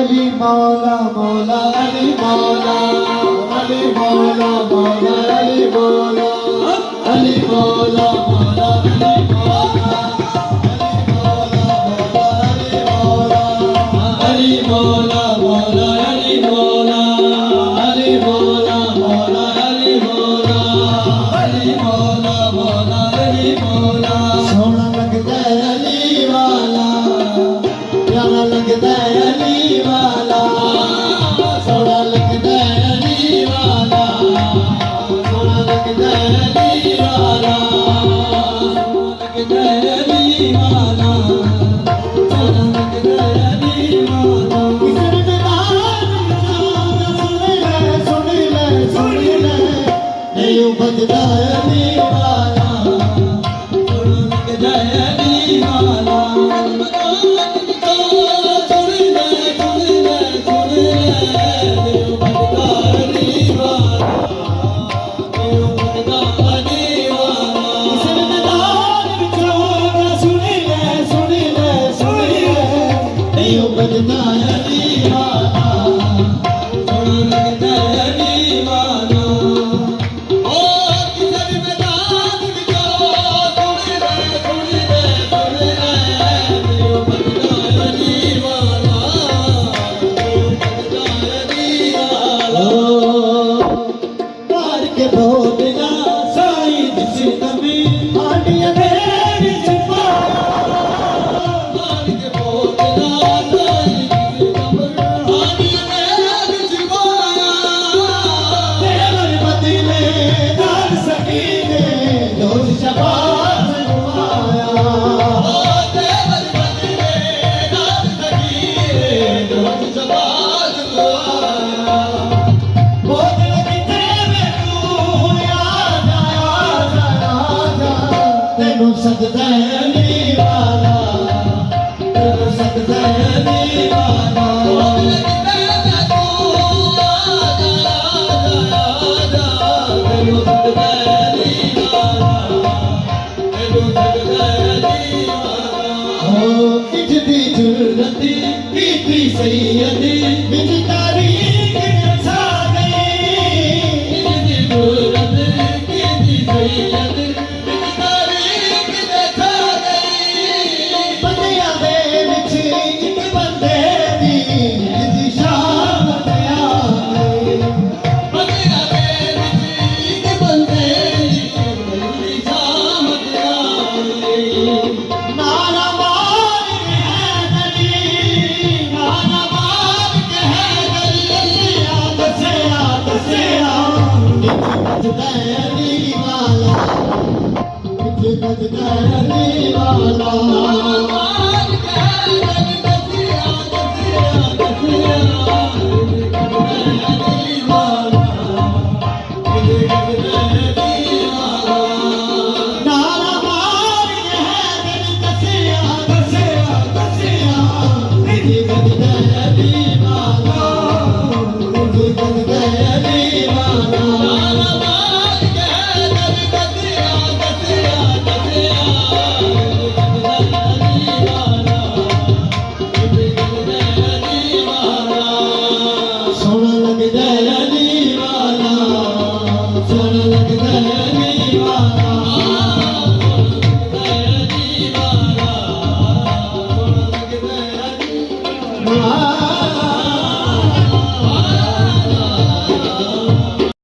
अली मौला मौला अली मौला अली मौला मौला अली मौला अली मौला मौला अली मौला अली मौला मौला अली मौला अली मौला मौला अली मौला अली मौला मौला अली मौला सोहना लगदा है अली वाला प्यारा लगदा है अली वाला सोहना लगदा है अली वाला सोहना लगदा है अली वाला लगदा है अली वाला सोहना लगदा है अली वाला किसर मैदान सुन ले नहीं बजदा है अली वाला सोहना लगदा है अली वाला सकदा है अली वाला सकदा है अली वाला सैयदी बिन तारीख छा गई सैयद अली वाला